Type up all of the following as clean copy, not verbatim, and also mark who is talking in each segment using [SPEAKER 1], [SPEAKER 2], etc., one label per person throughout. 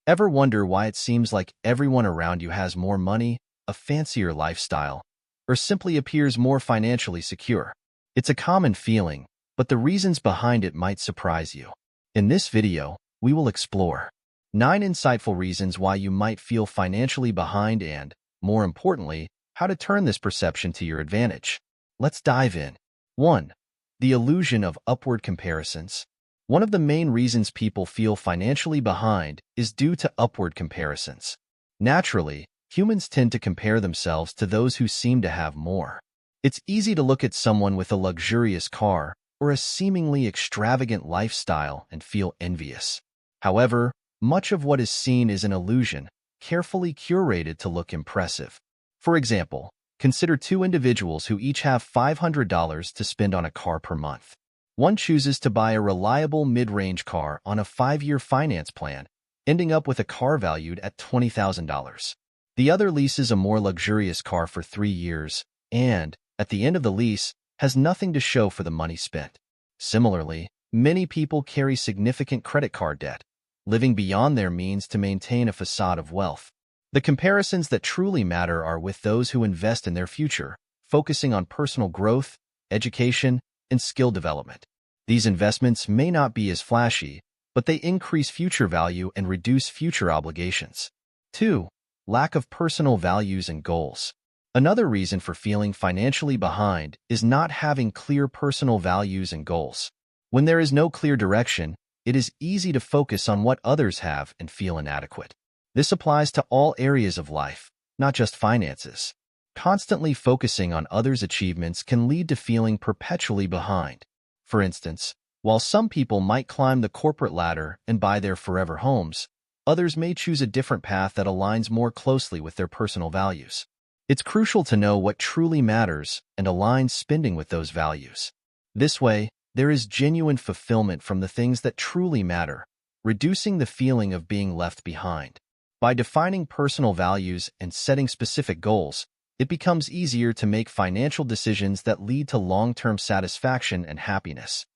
[SPEAKER 1] Ever wonder why it seems like everyone around you has more money, a fancier lifestyle, or simply appears more financially secure? It's a common feeling, but the reasons behind it might surprise you. In this video, we will explore 9 insightful reasons why you might feel financially behind and, more importantly, how to turn this perception to your advantage. Let's dive in. 1. The illusion of upward comparisons. One of the main reasons people feel financially behind is due to upward comparisons. Naturally, humans tend to compare themselves to those who seem to have more. It's easy to look at someone with a luxurious car or a seemingly extravagant lifestyle and feel envious. However, much of what is seen is an illusion, carefully curated to look impressive. For example, consider 2 individuals who each have $500 to spend on a car per month. One chooses to buy a reliable mid-range car on a 5-year finance plan, ending up with a car valued at $20,000. The other leases a more luxurious car for 3 years and, at the end of the lease, has nothing to show for the money spent. Similarly, many people carry significant credit card debt, living beyond their means to maintain a facade of wealth. The comparisons that truly matter are with those who invest in their future, focusing on personal growth, education, and skill development. These investments may not be as flashy, but they increase future value and reduce future obligations. 2. Lack of personal values and goals. Another reason for feeling financially behind is not having clear personal values and goals. When there is no clear direction, it is easy to focus on what others have and feel inadequate. This applies to all areas of life, not just finances. Constantly focusing on others' achievements can lead to feeling perpetually behind. For instance, while some people might climb the corporate ladder and buy their forever homes, others may choose a different path that aligns more closely with their personal values. It's crucial to know what truly matters and align spending with those values. This way, there is genuine fulfillment from the things that truly matter, reducing the feeling of being left behind. By defining personal values and setting specific goals, it becomes easier to make financial decisions that lead to long-term satisfaction and happiness.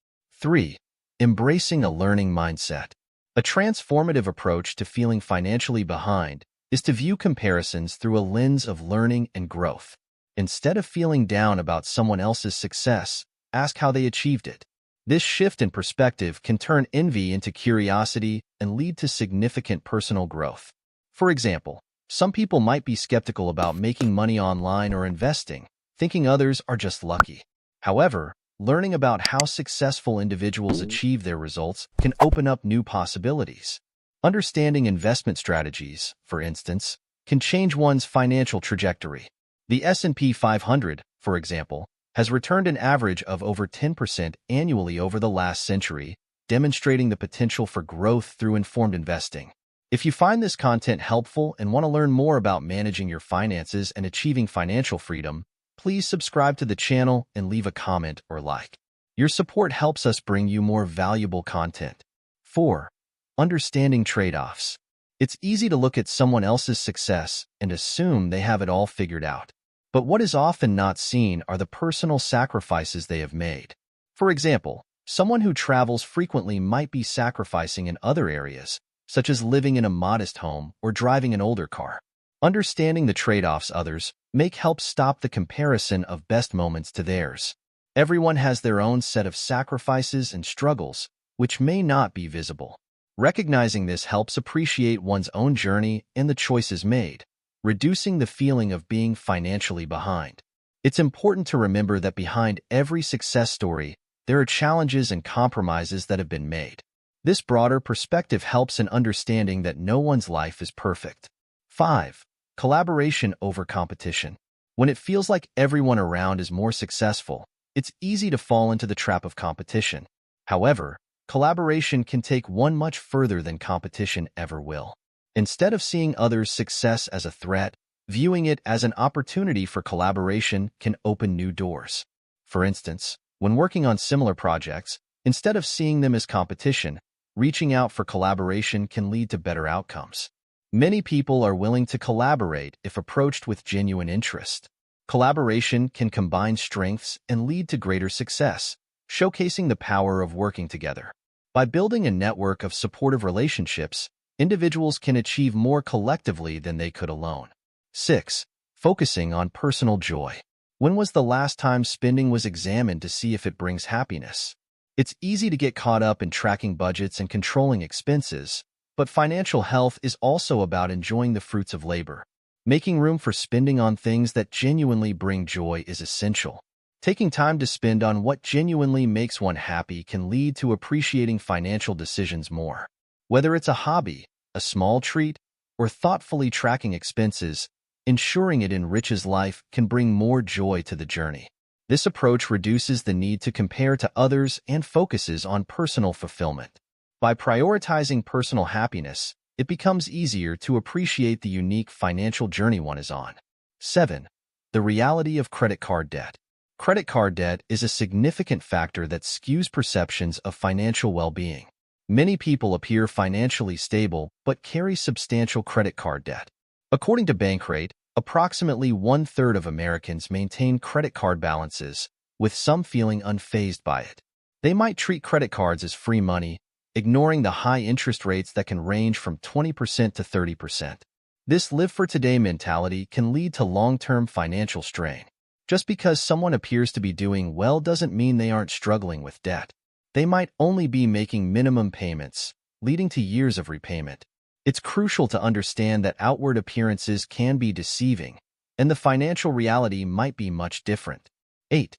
[SPEAKER 1] 3. Embracing a learning mindset. A transformative approach to feeling financially behind is to view comparisons through a lens of learning and growth. Instead of feeling down about someone else's success, ask how they achieved it. This shift in perspective can turn envy into curiosity and lead to significant personal growth. For example, some people might be skeptical about making money online or investing, thinking others are just lucky. However, learning about how successful individuals achieve their results can open up new possibilities. Understanding investment strategies, for instance, can change one's financial trajectory. The S&P 500, for example, has returned an average of over 10% annually over the last century, demonstrating the potential for growth through informed investing. If you find this content helpful and want to learn more about managing your finances and achieving financial freedom, please subscribe to the channel and leave a comment or like. Your support helps us bring you more valuable content. 4. Understanding trade-offs. It's easy to look at someone else's success and assume they have it all figured out. But what is often not seen are the personal sacrifices they have made. For example, someone who travels frequently might be sacrificing in other areas, such as living in a modest home or driving an older car. Understanding the trade-offs others make helps stop the comparison of best moments to theirs. Everyone has their own set of sacrifices and struggles, which may not be visible. Recognizing this helps appreciate one's own journey and the choices made, reducing the feeling of being financially behind. It's important to remember that behind every success story, there are challenges and compromises that have been made. This broader perspective helps in understanding that no one's life is perfect. 5. Collaboration over competition. When it feels like everyone around is more successful, it's easy to fall into the trap of competition. However, collaboration can take one much further than competition ever will. Instead of seeing others' success as a threat, viewing it as an opportunity for collaboration can open new doors. For instance, when working on similar projects, instead of seeing them as competition, reaching out for collaboration can lead to better outcomes. Many people are willing to collaborate if approached with genuine interest. Collaboration can combine strengths and lead to greater success, showcasing the power of working together. By building a network of supportive relationships, Individuals can achieve more collectively than they could alone. 6. Focusing on personal joy. When was the last time spending was examined to see if it brings happiness? It's easy to get caught up in tracking budgets and controlling expenses, but financial health is also about enjoying the fruits of labor. Making room for spending on things that genuinely bring joy is essential. Taking time to spend on what genuinely makes one happy can lead to appreciating financial decisions more. Whether it's a hobby, a small treat, or thoughtfully tracking expenses, ensuring it enriches life can bring more joy to the journey. This approach reduces the need to compare to others and focuses on personal fulfillment. By prioritizing personal happiness, it becomes easier to appreciate the unique financial journey one is on. 7. The reality of credit card debt. Credit card debt is a significant factor that skews perceptions of financial well-being. Many people appear financially stable but carry substantial credit card debt. According to Bankrate, approximately one-third of Americans maintain credit card balances, with some feeling unfazed by it. They might treat credit cards as free money, ignoring the high interest rates that can range from 20% to 30%. This live-for-today mentality can lead to long-term financial strain. Just because someone appears to be doing well doesn't mean they aren't struggling with debt. They might only be making minimum payments, leading to years of repayment. It's crucial to understand that outward appearances can be deceiving, and the financial reality might be much different. 8.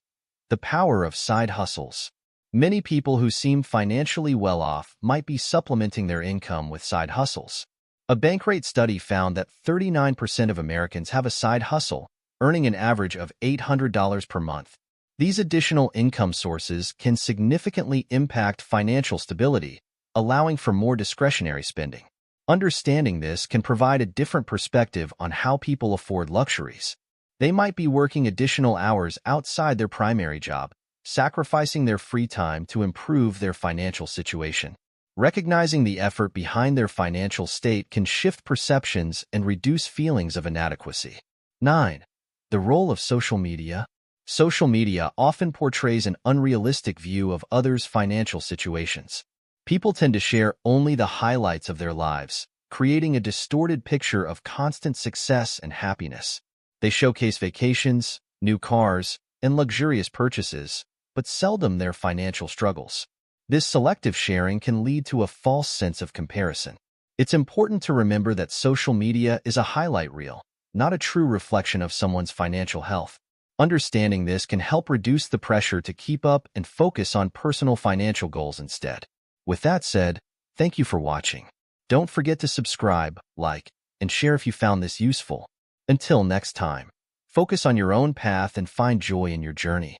[SPEAKER 1] The power of side hustles. Many people who seem financially well off might be supplementing their income with side hustles. A Bankrate study found that 39% of Americans have a side hustle, earning an average of $800 per month. These additional income sources can significantly impact financial stability, allowing for more discretionary spending. Understanding this can provide a different perspective on how people afford luxuries. They might be working additional hours outside their primary job, sacrificing their free time to improve their financial situation. Recognizing the effort behind their financial state can shift perceptions and reduce feelings of inadequacy. 9. The role of social media. Social media often portrays an unrealistic view of others' financial situations. People tend to share only the highlights of their lives, creating a distorted picture of constant success and happiness. They showcase vacations, new cars, and luxurious purchases, but seldom their financial struggles. This selective sharing can lead to a false sense of comparison. It's important to remember that social media is a highlight reel, not a true reflection of someone's financial health. Understanding this can help reduce the pressure to keep up and focus on personal financial goals instead. With that said, thank you for watching. Don't forget to subscribe, like, and share if you found this useful. Until next time, focus on your own path and find joy in your journey.